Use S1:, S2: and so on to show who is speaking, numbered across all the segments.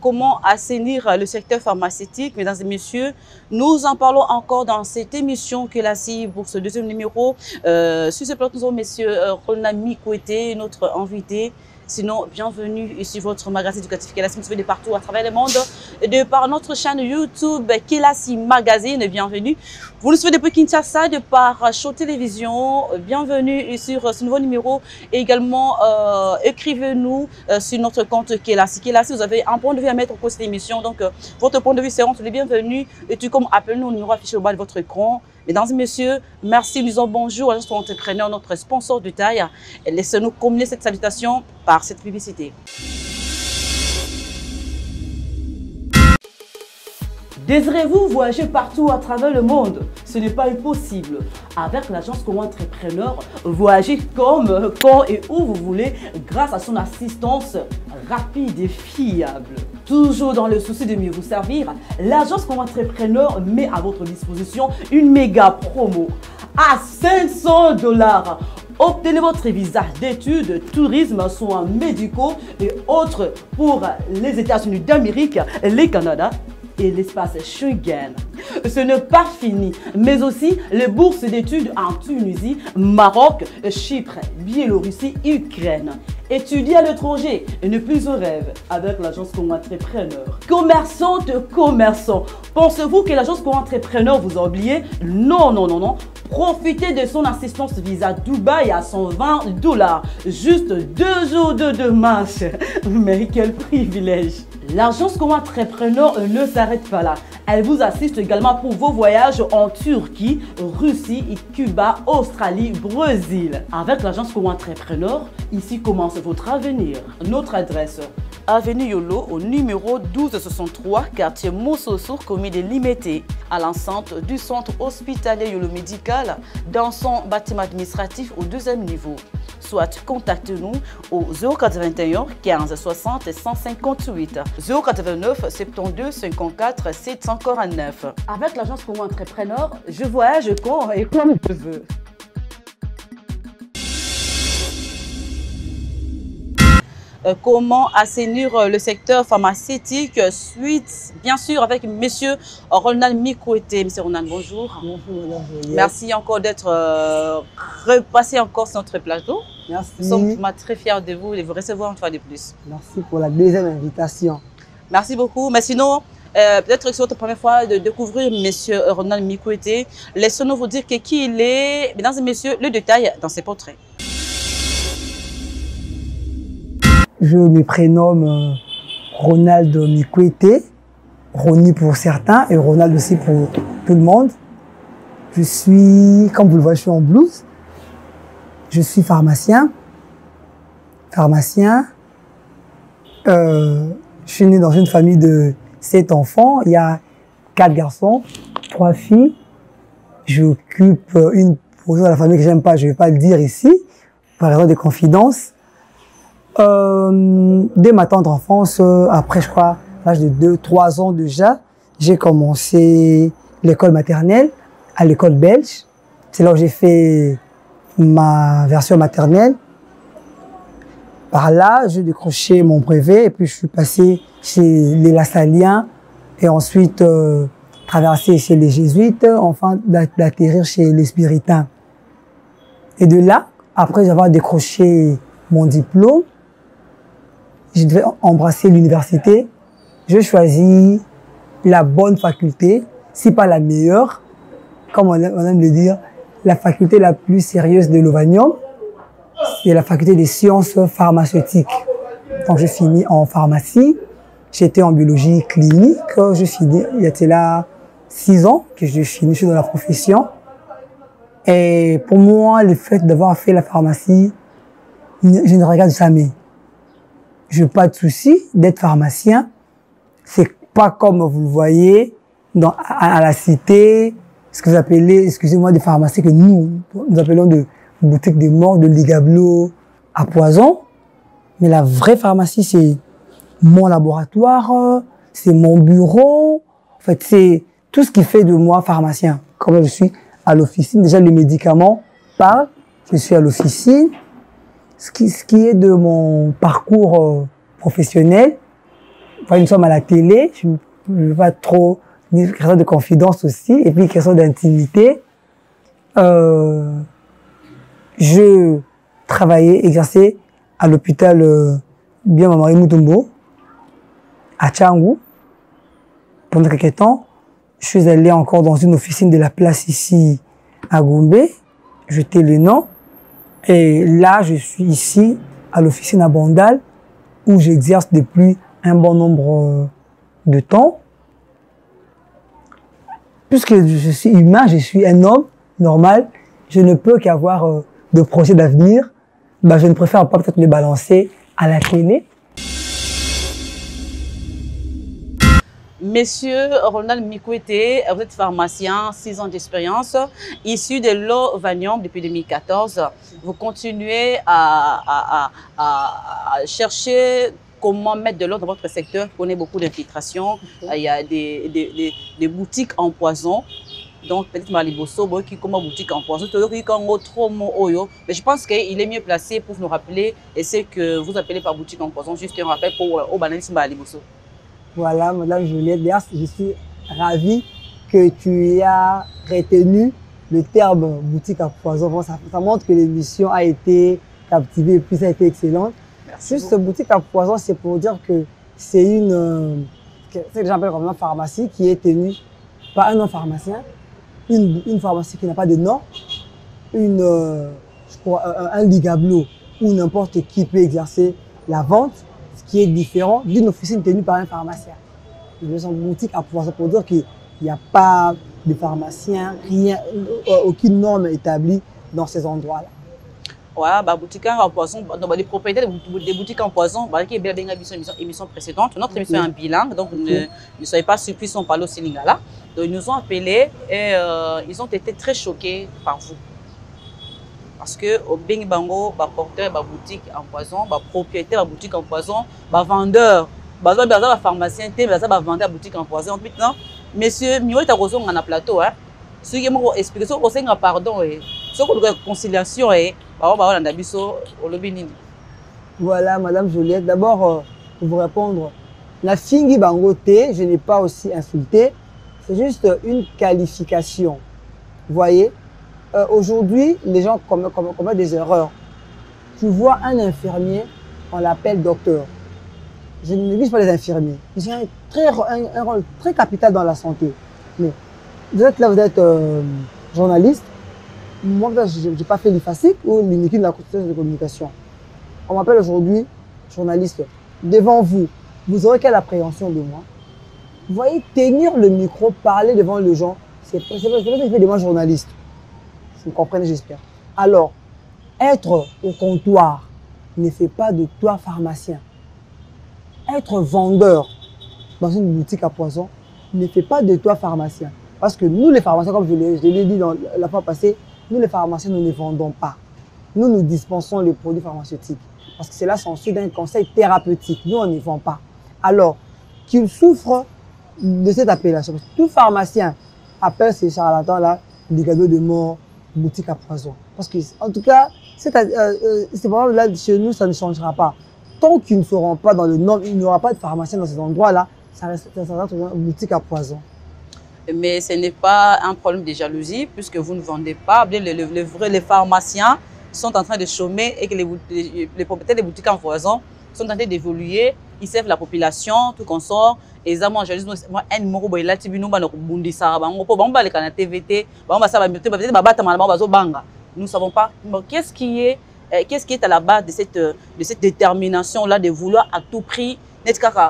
S1: comment assainir le secteur pharmaceutique. Mesdames et messieurs, nous en parlons encore dans cette émission Kelasi pour ce deuxième numéro. Sur ce plateau, nous avons monsieur Ronald Mikwete, notre invité. Sinon, bienvenue sur votre magazine éducatif Kelasi. Vous suivez de partout à travers le monde, de par notre chaîne YouTube Kelasi Magazine. Bienvenue. Vous nous suivez depuis Kinshasa, de par Show Télévision. Bienvenue sur ce nouveau numéro. Et également, écrivez-nous sur notre compte Kelasi. Kelasi, vous avez un point de vue à mettre au cours de cette émission. Donc, votre point de vue sera le bienvenu. Et tout comme appelez-nous au numéro affiché au bas de votre écran. Mesdames et messieurs, merci, nous disons bonjour à notre entrepreneur, notre sponsor de taille. Laissez-nous communiquer cette salutation par cette publicité. Désirez-vous voyager partout à travers le monde? Ce n'est pas impossible. Avec l'agence Congo Entrepreneur, voyagez comme, quand et où vous voulez grâce à son assistance rapide et fiable. Toujours dans le souci de mieux vous servir, l'agence Congo Entrepreneur met à votre disposition une méga promo à 500 $. Obtenez votre visa d'études, tourisme, soins médicaux et autres pour les États-Unis d'Amérique, le Canada et l'espace Schengen. Ce n'est pas fini, mais aussi les bourses d'études en Tunisie, Maroc, Chypre, Biélorussie, Ukraine. Étudier à l'étranger et ne plus un rêve avec l'agence Congo Entrepreneur. Commerçante, commerçant, pensez-vous que l'agence Congo Entrepreneur vous a oublié? Non, non, non, non. Profitez de son assistance visa Dubaï à 120 $. Juste 2 jours de marche. Mais quel privilège! L'agence Congo Entrepreneur ne s'arrête pas là. Elle vous assiste également pour vos voyages en Turquie, Russie, Cuba, Australie, Brésil. Avec l'agence Congo Entrepreneur, ici commence votre avenir. Notre adresse: Avenue Yolo au numéro 1263, quartier Moussosour, commune de Limete, à l'enceinte du centre hospitalier Yolo Médical, dans son bâtiment administratif au 2e niveau. Soit contactez-nous au 081 15 60 158, 089 72 54 749. Avec l'agence Congo Entrepreneur, je voyage quand et comme je veux. Comment assainir le secteur pharmaceutique, suite bien sûr avec monsieur Ronald Mikwete. Monsieur Ronald, bonjour.
S2: Bonjour, madame.
S1: Merci encore d'être repassé encore sur notre plateau.
S2: Merci.
S1: Nous sommes très fiers de vous et de vous recevoir une fois de plus.
S2: Merci pour la deuxième invitation.
S1: Merci beaucoup. Mais sinon, peut-être que c'est votre première fois de découvrir monsieur Ronald Mikwete. Laissez-nous vous dire qui il est. Mesdames et messieurs, le détail dans ses portraits.
S2: Je me prénomme Ronald Mikwete, Ronny pour certains et Ronald aussi pour tout le monde. Je suis, comme vous le voyez, je suis en blouse. Je suis pharmacien. Je suis né dans une famille de 7 enfants. Il y a 4 garçons, 3 filles. J'occupe une position de la famille que j'aime pas, je vais pas le dire ici, par raison de confidence. Dès ma tendre enfance, après je crois l'âge de 2-3 ans déjà, j'ai commencé l'école maternelle à l'école belge. C'est là où j'ai fait ma version maternelle. Par là, j'ai décroché mon brevet et puis je suis passé chez les Lassaliens et ensuite traversé chez les Jésuites, enfin d'atterrir chez les Spiritains. Et de là, après avoir décroché mon diplôme, je devais embrasser l'université. Je choisis la bonne faculté, si pas la meilleure, comme on aime le dire, la faculté la plus sérieuse de l'Ovanium, c'est la faculté des sciences pharmaceutiques. Donc je finis en pharmacie, j'étais en biologie clinique, je finis, il y a là 6 ans que je finis, je suis dans la profession. Et pour moi, le fait d'avoir fait la pharmacie, je ne regarde jamais. Je n'ai pas de souci d'être pharmacien. C'est pas comme vous le voyez à la cité, ce que vous appelez, excusez-moi, des pharmacies que nous appelons de boutiques de mort, de ligablo à poison. Mais la vraie pharmacie, c'est mon laboratoire, c'est mon bureau. En fait, c'est tout ce qui fait de moi pharmacien. Comme je suis à l'officine, déjà les médicaments parlent, je suis à l'officine. Ce qui est de mon parcours professionnel, nous sommes à la télé, je ne veux pas trop dire question de confidence aussi, et puis question d'intimité. Je travaillais, exerçais à l'hôpital Bien Mamari Mutombo, à Tchangou. Pendant quelques temps, je suis allé encore dans une officine de la place ici à Gombe, jeter le nom. Et là, je suis ici à l'officine à Bandal, où j'exerce depuis un bon nombre de temps. Puisque je suis humain, je suis un homme normal, je ne peux qu'avoir de projets d'avenir. Ben, je ne préfère pas peut-être les balancer à la télé.
S1: Monsieur Ronald Mikwete, vous êtes pharmacien, 6 ans d'expérience, issu de l'Ovanium depuis 2014. Vous continuez à chercher comment mettre de l'ordre dans votre secteur. Vous connaissez beaucoup d'infiltration. Il y a des boutiques en poison. Donc, peut-être Maliboso, qui comme boutique en poison. Mais je pense qu'il est mieux placé pour nous rappeler et c'est que vous appelez par boutique en poison. Juste un rappel pour au bananisme Maliboso.
S2: Voilà, Madame Juliette, je suis ravie que tu aies retenu le terme boutique à poison. Bon, ça montre que l'émission a été captivée et puis ça a été excellente. Merci. Juste boutique à poison, c'est pour dire que c'est une, ce que j'appelle comme une pharmacie qui est tenue par un non-pharmacien, une pharmacie qui n'a pas de nom, je crois, un ligablo où n'importe qui peut exercer la vente, qui est différent d'une officine tenue par un pharmacien. Ils sont boutiques à poison pour dire qu'il n'y a pas de pharmacien, rien, aucune norme établie dans ces endroits-là.
S1: Ouais, bah, boutique en poison, les propriétaires des boutiques en poison, qui est bien émission précédente. Notre émission est en bilingue, donc ne soyez pas surpris si on parle aussi lingala. Donc ils nous ont appelés et ils ont été très choqués par vous. Parce que au Bing Bango, porteur de boutique en poison, propriétaire de boutique en poison, vendeur, pharmacien, vendeur de boutique en poison. Maintenant, monsieur, mieux est à cause on a plateau, hein. Ce qui m'a expliqué, c'est que pardon, ce que la conciliation est,
S2: voilà, Madame Juliette. D'abord, pour vous répondre, la Fingi Bangote, je n'ai pas aussi insulté. C'est juste une qualification. Vous voyez? Aujourd'hui, les gens commettent des erreurs. Tu vois un infirmier, on l'appelle docteur. Je ne néglige pas les infirmiers. Ils ont un rôle très capital dans la santé. Mais vous êtes là, vous êtes journaliste. Moi, je n'ai pas fait l'IFASIC ou l'UNICI de la de communication. On m'appelle aujourd'hui journaliste. Devant vous, vous aurez quelle appréhension de moi? Vous voyez, tenir le micro, parler devant les gens, c'est pas ce que je fais de moi journaliste. Vous comprenez, j'espère. Alors, être au comptoir ne fait pas de toi pharmacien. Être vendeur dans une boutique à poison ne fait pas de toi pharmacien. Parce que nous, les pharmaciens, comme je l'ai dit dans la fois passée, nous, les pharmaciens, nous ne vendons pas. Nous, nous dispensons les produits pharmaceutiques. Parce que c'est la censure d'un conseil thérapeutique. Nous, on ne vend pas. Alors, qu'il souffre de cette appellation. Parce que tout pharmacien appelle ces charlatans-là des cadeaux de mort, boutique à poison. Parce que, en tout cas, c'est probable là, chez nous, ça ne changera pas. Tant qu'ils ne seront pas dans le nom, il n'y aura pas de pharmacien dans ces endroits-là, ça restera une boutique à poison.
S1: Mais ce n'est pas un problème de jalousie, puisque vous ne vendez pas. Bien, les pharmaciens sont en train de chômer et que les propriétaires des boutiques en poison sont en train d'évoluer. Ils servent la population, tout consort. Et ils ont un numéro de la TV, nous ne savons pas qu'est-ce qui est à la base de cette détermination-là de vouloir à tout prix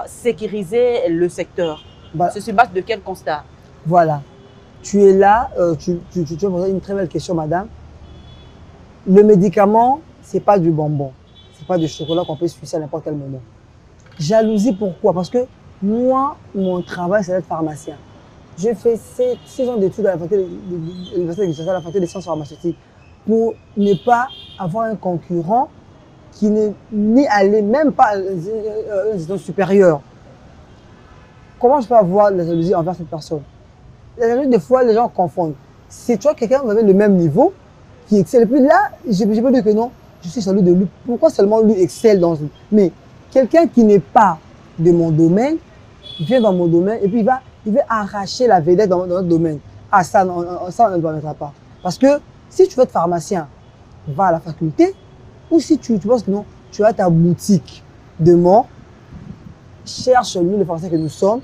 S1: sécuriser le secteur. C'est sur base de quel constat?
S2: Voilà. Tu es là, tu as posé une très belle question, madame. Le médicament, ce n'est pas du bonbon. Ce n'est pas du chocolat qu'on peut sucer à n'importe quel moment. Jalousie, pourquoi? Parce que moi, mon travail, c'est d'être pharmacien. J'ai fait 6 ans d'études à la faculté des sciences pharmaceutiques pour ne pas avoir un concurrent qui n'est allé même pas à une institution supérieure. Comment je peux avoir la jalousie envers cette personne? La jalousie, des fois, les gens confondent. Si tu vois quelqu'un qui avait le même niveau, qui excelle, et puis là, je peux dire que non, je suis jaloux de lui. Pourquoi seulement lui excelle dans... Mais quelqu'un qui n'est pas de mon domaine, vient dans mon domaine et puis il veut arracher la vedette dans notre domaine. Ah, ça, on ne le permettra pas. Parce que si tu veux être pharmacien, va à la faculté, ou si tu penses que non, tu as ta boutique demain, cherche nous les pharmaciens que nous sommes,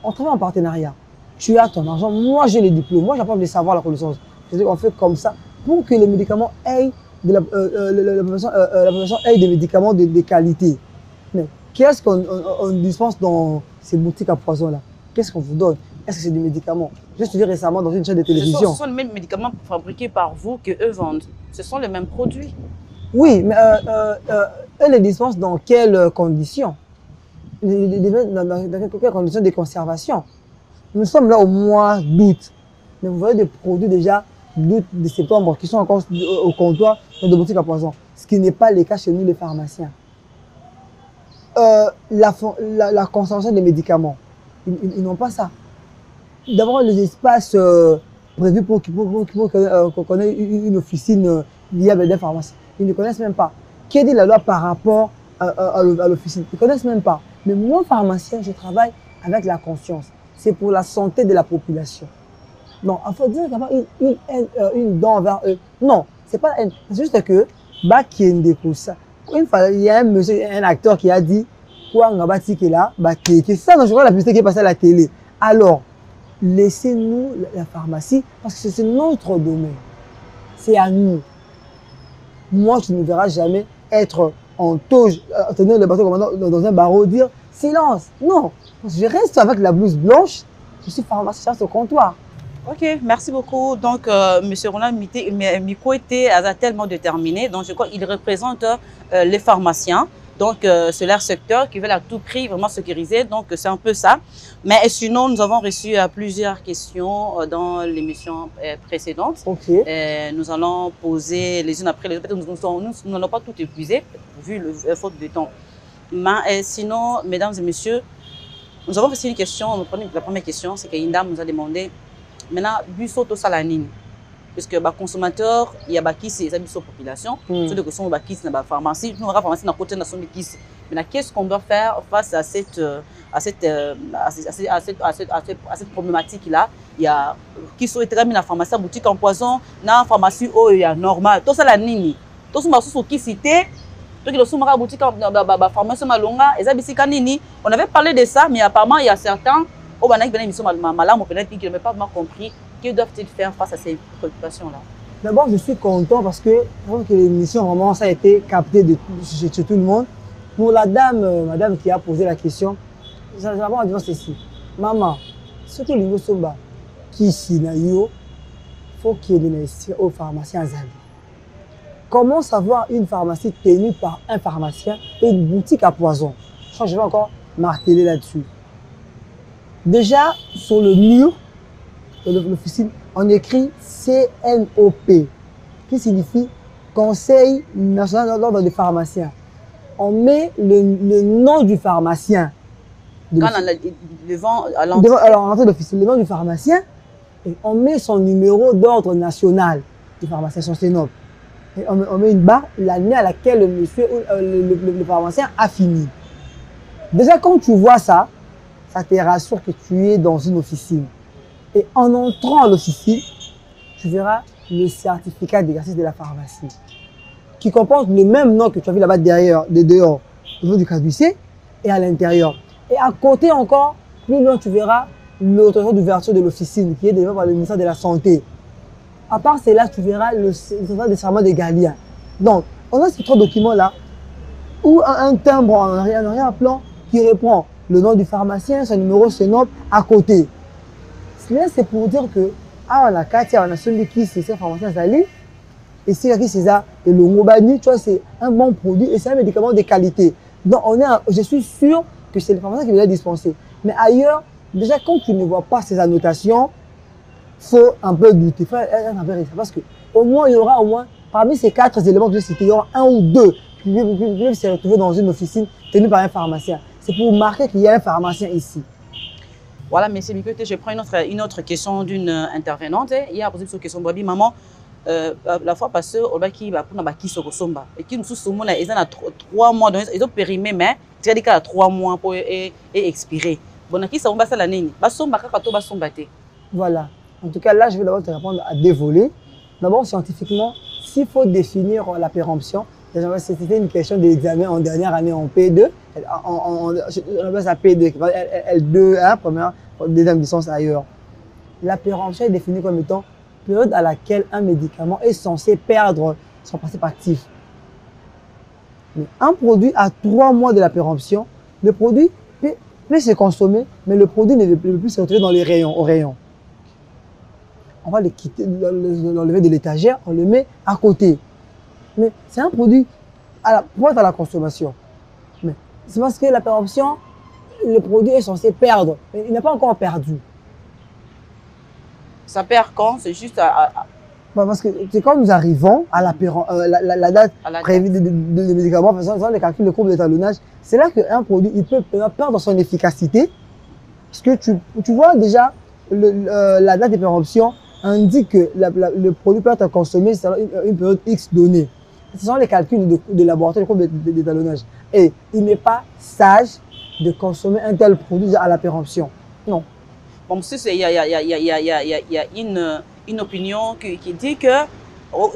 S2: on travaille en partenariat. Tu as ton argent, moi j'ai les diplômes, moi j'apporte les savoirs, la connaissance. C'est-à-dire qu'on fait comme ça pour que les médicaments aient la population ait des médicaments de qualité. Mais qu'est-ce qu'on dispense dans ces boutiques à poison là? Qu'est-ce qu'on vous donne? Est-ce que c'est des médicaments? Je suis récemment dans une chaîne de télévision.
S1: Ce sont les mêmes médicaments fabriqués par vous que eux vendent. Ce sont les mêmes produits.
S2: Oui, mais eux les dispensent dans quelles conditions? Dans quelles conditions de conservation? Nous sommes là au mois d'août. Mais vous voyez des produits déjà d'août, de septembre qui sont encore au comptoir dans des boutiques à poison. Ce qui n'est pas le cas chez nous les pharmaciens. La conservation des médicaments, ils n'ont pas ça. D'abord, les espaces prévus pour qu'on connaisse une officine liée avec des pharmacies, ils ne connaissent même pas. Qu'est dit la loi par rapport à l'officine? Ils ne connaissent même pas. Mais moi, pharmacien, je travaille avec la conscience. C'est pour la santé de la population. Non, il faut dire qu'il y a une dent vers eux. Non, c'est pas la haine. C'est juste que, une fois, il y a un monsieur, un acteur qui a dit, quoi, on va tirer là, c'est ça, je vois la publicité qui est passée à la télé. Alors, laissez-nous la pharmacie, parce que c'est notre domaine. C'est à nous. Moi, tu ne me verras jamais être en toge, tenir le bateau dans un barreau, dire silence. Non, je reste avec la blouse blanche, je suis pharmacien au comptoir.
S1: Ok, merci beaucoup. Donc, M. Roland Miko était tellement déterminé. Donc, je crois qu'il représente les pharmaciens. Donc, c'est leur secteur qui veulent à tout prix vraiment sécuriser. Donc, c'est un peu ça. Mais sinon, nous avons reçu plusieurs questions dans l'émission précédente.
S2: Okay.
S1: Nous allons poser les unes après les autres. Nous n'allons pas tout épuiser, vu le faute de temps. Mais sinon, mesdames et messieurs, nous avons reçu une question. La première question, c'est qu'une dame nous a demandé maintenant, busso to salanine. Parce que les consommateurs, il y a qui c'est la population. Ceux qui sont qui c'est la pharmacie. Nous, la pharmacie, dans côté de la qui. Maintenant, qu'est-ce qu'on doit faire face à cette problématique-là? Il y a qui sont très bien la pharmacie, la boutique en poison, la pharmacie, oh, il y a normal. Tout ça, la nini. Tout ça, c'est qui cité. Tout qui sont la boutique en pharmacie, malonga, et ça, c'est nini. On avait parlé de ça, mais apparemment, il y a certains. Oh, ben, il y a une peut-être qui n'avaient pas vraiment compris. Que doivent-ils faire face à ces préoccupations-là?
S2: D'abord, je suis content parce que l'émission, vraiment, ça a été capté chez tout le monde. Pour la dame, madame qui a posé la question, j'ai d'abord en disant ceci. Maman, ce que l'Ingo Somba, qui ici, il faut qu'il y ait des investisseurs aux pharmaciens. Comment savoir une pharmacie tenue par un pharmacien et une boutique à poison? Je crois que je vais encore marteler là-dessus. Déjà, sur le mur de l'officine, on écrit CNOP, qui signifie Conseil national de l'ordre des pharmaciens. On met le nom du pharmacien.
S1: Devant à
S2: l'entrée de l'officine, le nom du pharmacien, et on met son numéro d'ordre national du pharmacien, son CNOP. Et on met une barre, l'année à laquelle le monsieur, le pharmacien a fini. Déjà, quand tu vois ça, ça te rassure que tu es dans une officine. Et en entrant à l'officine, tu verras le certificat d'exercice de la pharmacie, qui comporte le même nom que tu as vu là-bas derrière, dehors, au niveau du caducée, et à l'intérieur. Et à côté encore, plus loin, tu verras l'autorisation d'ouverture de l'officine, qui est délivrée par le ministère de la Santé. À part cela, tu verras le certificat de serment des Galiens. Donc, on a ces trois documents-là, ou un timbre en arrière-plan qui reprend le nom du pharmacien, son numéro, son nom à côté. Cela, c'est pour dire que, on a Katia, on a celui qui c'est un pharmacien Zali, et c'est c'est ça, et le Ngobani, tu vois, c'est un bon produit et c'est un médicament de qualité. Donc, je suis sûr que c'est le pharmacien qui va dispenser. Mais ailleurs, déjà, quand tu ne vois pas ces annotations, il faut un peu douter, il faut être un peu risqué. Parce qu'au moins, il y aura au moins, parmi ces 4 éléments que j'ai cités, il y aura un ou deux qui peuvent se retrouver dans une officine tenue par un pharmacien. C'est pour marquer qu'il y a un pharmacien ici.
S1: Voilà, mais c'est Mikote, je prends une autre question d'une intervenante. Il y a posé cette question, maman, la fois passée, on a qui va pour qui se ressemble. Et qui nous sommes là, ils ont 3 mois, ils ont périmé, mais tu as dit qu'il y a 3 mois pour expirer. bonakisa on basala nini basomba kaka to basomba te.
S2: Voilà. En tout cas, là, je vais d'abord te répondre à deux volets. D'abord, scientifiquement, s'il faut définir la péremption, c'était une question d'examen en dernière année en P2. On appelle ça P2, L2, hein, première, deuxième licence ailleurs. La péremption est définie comme étant période à laquelle un médicament est censé perdre son principe actif. Mais un produit à 3 mois de la péremption, le produit peut se consommer, mais le produit ne peut plus se retrouver dans les rayons, au rayon. On va le quitter, l'enlever de l'étagère, on le met à côté. Mais c'est un produit pour être à la consommation. Mais c'est parce que la péremption, le produit est censé perdre, mais il n'a pas encore perdu.
S1: Ça perd quand? C'est juste
S2: Parce que c'est quand nous arrivons à la date prévue de médicaments, faisant les calculs de courbe d'étalonnage, c'est là qu'un produit il peut perdre son efficacité. Parce que tu vois déjà, la date de péremption indique que le produit peut être consommé sur une période X donnée. Ce sont les calculs de laboratoire de courbe d'étalonnage. Et il n'est pas sage de consommer un tel produit à la péremption. Non.
S1: Bon, il y a une opinion qui dit que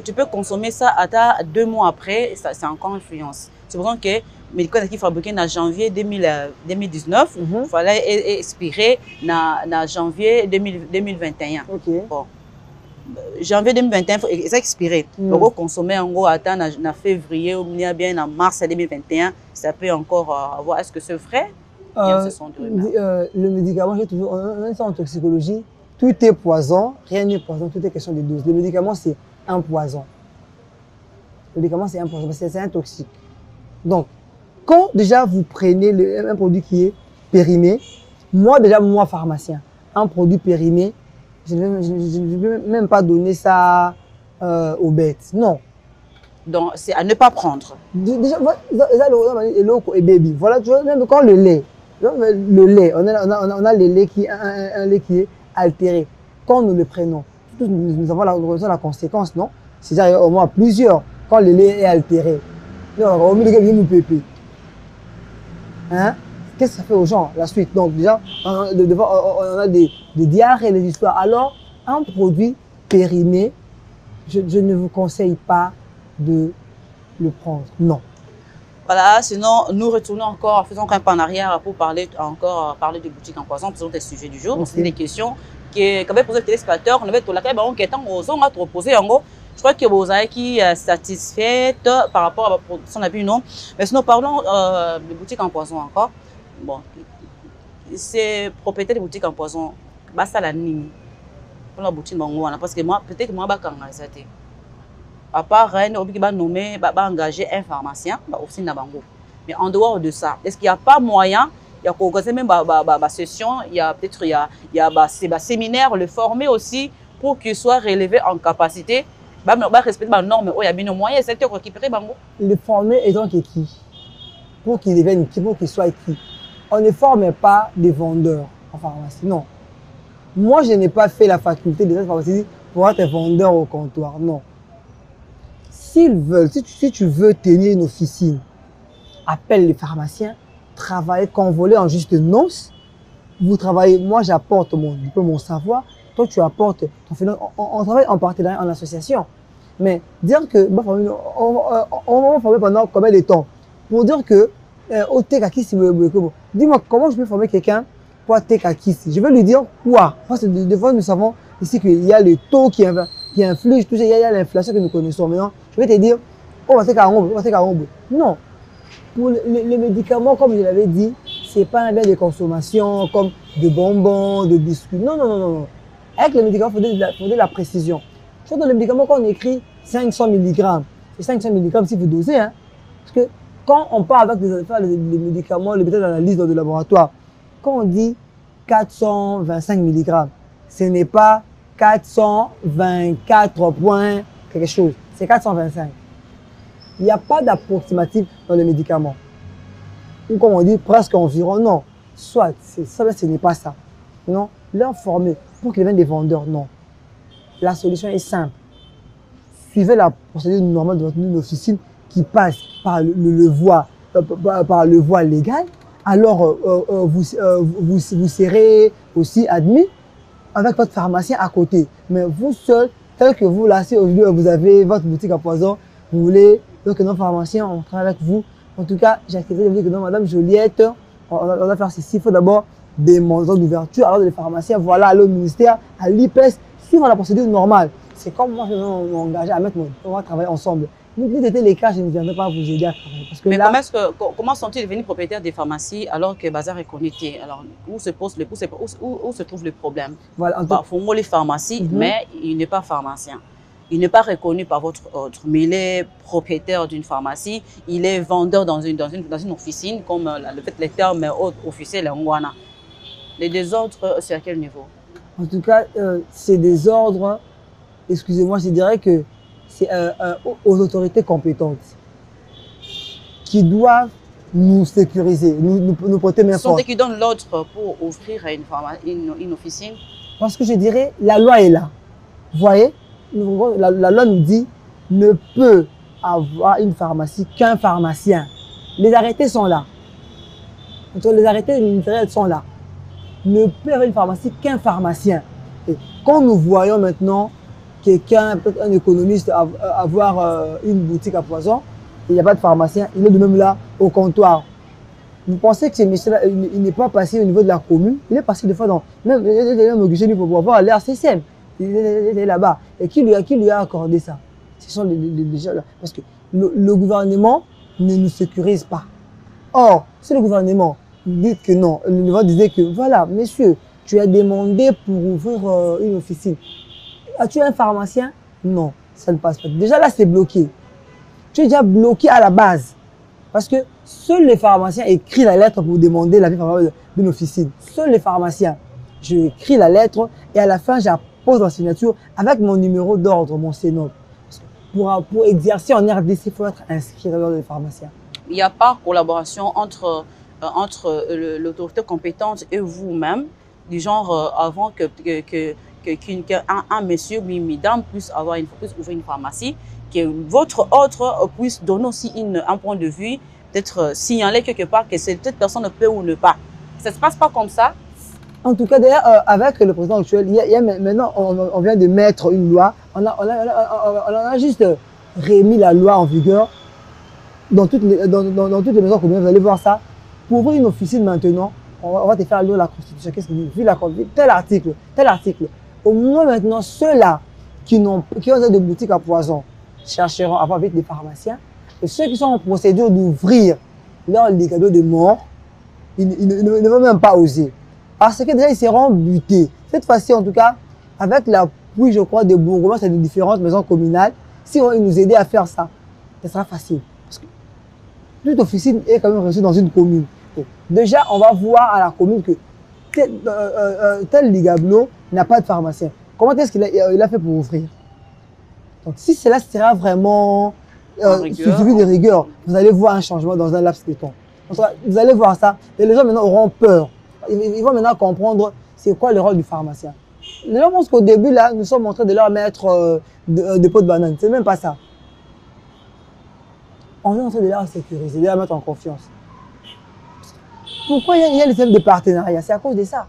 S1: tu peux consommer ça à 2 mois après, c'est encore influence. C'est pour ça que médicament qui est fabriqué en janvier 2019, il fallait expirer en janvier 2021.
S2: Okay.
S1: Bon. Janvier 2021, il faut expirer. On va consommer en gros en février ou bien en mars 2021, ça peut encore avoir. Est-ce que c'est vrai?
S2: Le médicament, j'ai toujours en toxicologie, tout est poison, rien n'est poison, tout est question de dose. Le médicament, c'est un poison. Le médicament, c'est un poison, c'est un toxique. Donc, quand déjà vous prenez un produit qui est périmé, moi pharmacien, un produit périmé, je ne vais même pas donner ça aux bêtes. Non.
S1: Donc, c'est à ne pas prendre.
S2: Déjà, et baby. Voilà, tu vois, même quand le lait, on a le lait qui est un lait qui est altéré. Quand nous le prenons, nous avons la conséquence, non? C'est-à-dire au moins plusieurs. Quand le lait est altéré, au milieu de nous pépé. Hein? Qu'est-ce que ça fait aux gens, la suite? Donc déjà, on a des diarrhées, des histoires. Alors, un produit périmé, je ne vous conseille pas de le prendre. Non.
S1: Voilà, sinon nous retournons encore, faisons un pas en arrière pour parler de boutiques en poison, faisons des sujets du jour. C'est des questions que quand même poser les téléspectateurs, on avait tout la je crois que vous avez qui satisfaite par rapport à la production d'habits, non. Mais sinon parlons de boutiques en poison encore. Bon, c'est propriétaire de boutiques en poison, bah ça la nini pour la boutique parce que moi peut-être moi bah à part on va nommer engager un pharmacien aussi na bango. Mais en dehors de ça, est-ce qu'il n'y a pas moyen, il y a organiser même session, il y a peut-être il y a séminaire, le former aussi pour qu'il soit relevé en capacité, respecter les normes, il y a bien moyen c'est de récupérer bango.
S2: Le former est donc qui pour qu'il devienne qui, pour qu'il soit qui. On ne forme pas des vendeurs en pharmacie, non. Moi, je n'ai pas fait la faculté de cette pharmacie pour être vendeur au comptoir, non. S'ils veulent, si tu veux tenir une officine, appelle les pharmaciens, travaillez, convoler en juste noces. Vous travaillez, moi j'apporte mon savoir, toi tu apportes ton financement. On travaille en partenariat, en association. Mais dire que on va former pendant combien de temps? Pour dire que dis-moi comment je peux former quelqu'un pour Tekakis. Je vais lui dire quoi? Parce que devant nous savons ici qu'il y a le taux qui influe, tout ça, il y a l'inflation que nous connaissons maintenant. Je vais te dire, on va Tekakis. Non. Pour les médicaments, comme je l'avais dit, ce n'est pas un bien de consommation comme de bonbons, de biscuits. Non, non, non, non. Avec les médicaments, il faut de la précision. Sur dans les médicaments, quand on écrit 500 mg, c'est 500 mg si vous dosez. Hein? Parce que quand on parle avec les médicaments, les méthodes d'analyse dans le laboratoire, quand on dit 425 mg, ce n'est pas 424 points quelque chose, c'est 425. Il n'y a pas d'approximatif dans les médicaments. Ou comme on dit, presque environ, non. Soit, ça, ce n'est pas ça. Non, leur former pour qu'ils deviennent des vendeurs, non. La solution est simple. Suivez la procédure normale de votre officine qui passe par le voie légal. alors vous serez aussi admis avec votre pharmacien à côté. Mais vous seul, tel que vous, là, si aujourd'hui vous avez votre boutique à poison, vous voulez que nos pharmaciens, on travaille avec vous. En tout cas, j'ai accepté de dire que non, Madame Joliette, on va faire ceci. Il faut d'abord des montants d'ouverture. Alors, les pharmaciens, voilà, aller au ministère, à l'IPES, suivre la procédure normale. C'est comme moi, je vais m'engager à mettre on va travailler ensemble. Si c'était les cas, je ne viendrai pas vous aider à travailler. Parce que
S1: mais
S2: là,
S1: comment sont-ils devenus propriétaires des pharmacies alors que Bazar est connecté? Alors, où se trouve le problème?
S2: Voilà,
S1: Parfois, les pharmacies, mais il n'est pas pharmacien. Il n'est pas reconnu par votre ordre, mais il est propriétaire d'une pharmacie. Il est vendeur dans une officine, comme les termes officiels en Ghana. Les désordres, c'est à quel niveau?
S2: En tout cas, c'est des ordres, excusez-moi, je dirais que c'est aux autorités compétentes qui doivent nous sécuriser, nous porter main forte.
S1: Ce sont qui donnent l'ordre pour ouvrir une officine?
S2: Parce que je dirais, la loi est là. Vous voyez, la loi nous dit ne peut avoir une pharmacie qu'un pharmacien. Les arrêtés sont là. Les arrêtés ministériels sont là. Ne peut avoir une pharmacie qu'un pharmacien. Et quand nous voyons maintenant quelqu'un, peut-être un économiste, avoir une boutique à poison, il n'y a pas de pharmacien, il est de même là au comptoir. Vous pensez que ce monsieur-là, il n'est pas passé au niveau de la commune, il est passé des fois dans, même au guichet pour pouvoir aller à CCM. Il est là-bas. Et qui lui a accordé ça? Ce sont les gens là. Parce que le gouvernement ne nous sécurise pas. Or, si le gouvernement dit que non, le gouvernement disait que voilà, monsieur, tu as demandé pour ouvrir une officine. As-tu un pharmacien? Non, ça ne passe pas. Déjà là, c'est bloqué. Tu es déjà bloqué à la base. Parce que seuls les pharmaciens écrivent la lettre pour demander l'avis favorable d'une officine. Seuls les pharmaciens. Je écris la lettre et à la fin, j'appose la signature avec mon numéro d'ordre, mon CNOP. Pour exercer en RDC, il faut être inscrit dans l'ordre des pharmaciens. Il
S1: n'y a pas collaboration entre l'autorité compétente et vous-même, du genre avant qu'un monsieur ou une dame puisse ouvrir une pharmacie, que votre ordre puisse donner aussi un point de vue, peut-être signaler quelque part que cette personne peut ou ne pas. Ça ne se passe pas comme ça?
S2: En tout cas, d'ailleurs, avec le président actuel, maintenant, on vient de mettre une loi. On a juste remis la loi en vigueur dans toutes les maisons communales. Vous allez voir ça. Pour ouvrir une officine maintenant, on va te faire lire la Constitution. Qu'est-ce qu'il dit? Vu la Constitution, tel article. Au moins maintenant, ceux-là qui ont des boutiques à poison chercheront à avoir vite des pharmaciens. Et ceux qui sont en procédure d'ouvrir leur cadeaux de mort, ils ne vont même pas oser. Parce que déjà, ils seront butés. Cette fois-ci, en tout cas, avec l'appui, je crois, de Bourgogne, c'est de différentes maisons communales, si on nous aider à faire ça, ce sera facile. Parce que toute officine est quand même reçue dans une commune. Et déjà, on va voir à la commune que tel Ligablo n'a pas de pharmacien. Comment est-ce qu'il a fait pour ouvrir? Donc, si cela sera vraiment suivi de rigueur, vous allez voir un changement dans un laps de temps. Vous allez voir ça, et les gens maintenant auront peur. Ils vont maintenant comprendre c'est quoi le rôle du pharmacien. Les gens pensent qu'au début, là, nous sommes en train de leur mettre des pots de banane. C'est même pas ça. On est en train de leur sécuriser, de leur mettre en confiance. Pourquoi il y a les thèmes de partenariat? C'est à cause de ça.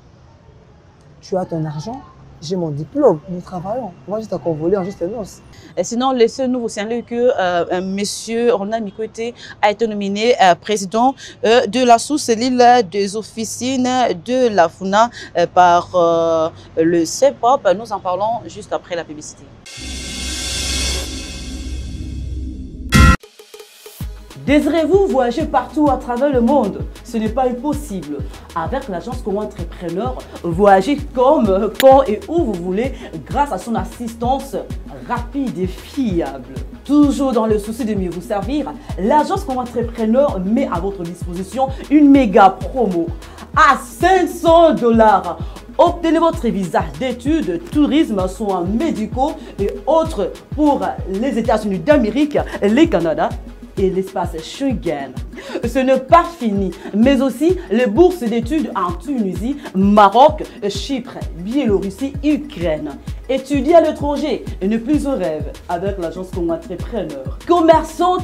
S2: Tu as ton argent, j'ai mon diplôme, nous travaillons. On va juste encore voler en juste noces.
S1: Sinon, laissez-nous vous signaler que M. Ronald Mikoté a été nominé président de la sous-cellule des officines de la FUNA par le CEPOP. Nous en parlons juste après la publicité. Désirez-vous voyager partout à travers le monde? Ce n'est pas impossible. Avec l'agence Congo Entrepreneur, voyagez comme, quand et où vous voulez grâce à son assistance rapide et fiable. Toujours dans le souci de mieux vous servir, l'agence Congo Entrepreneur met à votre disposition une méga promo à 500 $. Obtenez votre visa d'études, tourisme, soins médicaux et autres pour les États-Unis d'Amérique, le Canada et l'espace Schengen. Ce n'est pas fini, mais aussi les bourses d'études en Tunisie, Maroc, Chypre, Biélorussie, Ukraine. Étudier à l'étranger et ne plus au rêve avec l'agence Congo Entrepreneur. Commerçants,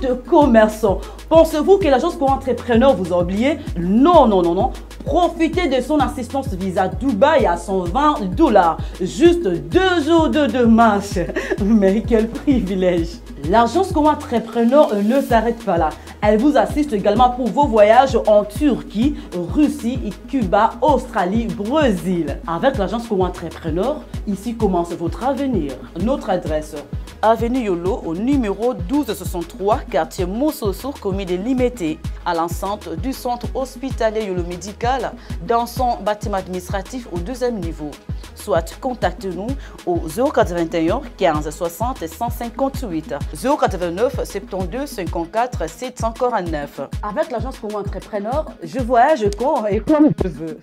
S1: pensez-vous que l'agence Congo Entrepreneur vous a oublié? Non, non, non, non. Profitez de son assistance visa Dubaï à $120. Juste 2 jours de marche. Mais quel privilège! L'agence Congo Entrepreneur ne s'arrête pas là. Elle vous assiste également pour vos voyages en Turquie, Russie, Cuba, Australie, Brésil. Avec l'agence Congo Entrepreneur, ici commence votre avenir. Notre adresse: Avenue Yolo au numéro 1263, quartier Moussoussour, commune de Limete, à l'enceinte du centre hospitalier Yolo Médical, dans son bâtiment administratif au 2e niveau. Soit contactez-nous au 081 15 60 158, 089 72 54 749. Avec l'agence Congo Entrepreneur, je voyage quand et comme je veux.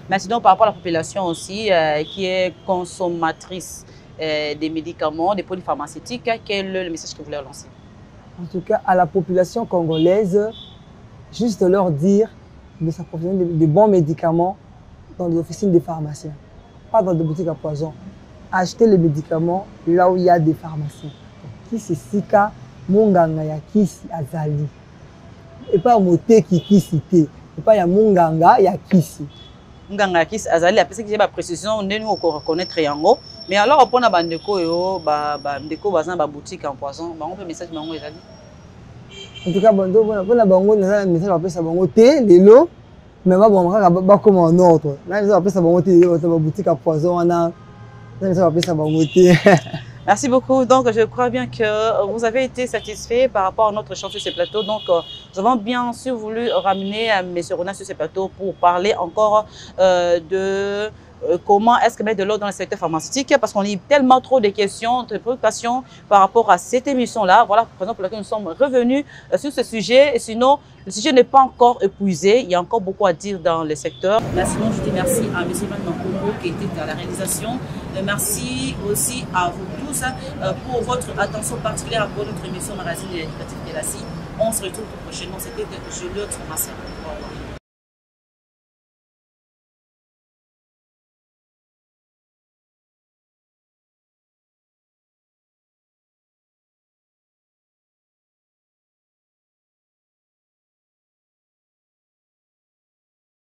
S1: Mais sinon, par rapport à la population aussi, qui est consommatrice des médicaments, des produits pharmaceutiques, quel est le message que vous voulez lancer?
S2: En tout cas, à la population congolaise, juste leur dire de s'approvisionner de bons médicaments dans les officines des pharmaciens, pas dans des boutiques à poison. Acheter les médicaments là où il y a des pharmaciens. Kisi sika, monganga ya kisi azali. Et pas moté qui kisi te. Et pas ya monganga ya kisi.
S1: Monganga ya kisi azali, après ce que j'ai ma précision, on nous reconnaître yango. Mais alors, on a bandeko yo, bandeko bazan ba boutique en poison, on peut message mango ezali.
S2: En tout cas, bon, on a un message après ça bango te lelo, mais ba comme en ordre. Là, ils appellent ça bango te lelo, ba boutique à poison, on a ça bango te.
S1: Merci beaucoup. Donc, je crois bien que vous avez été satisfait par rapport à notre échange sur ce plateau. Donc, nous avons bien sûr voulu ramener M. Rona sur ce plateau pour parler encore de comment est-ce que mettre de l'ordre dans le secteur pharmaceutique, parce qu'on a tellement trop de questions, de préoccupations par rapport à cette émission-là. Voilà la raison pour laquelle nous sommes revenus sur ce sujet. Et sinon, le sujet n'est pas encore épuisé. Il y a encore beaucoup à dire dans le secteur. Sinon, je dis merci à M. Mankongo qui était à la réalisation. Merci aussi à vous tous pour votre attention particulière pour notre émission Magazine éducatif de la CI. On se retrouve prochainement. C'était Juliette Massa. Au revoir.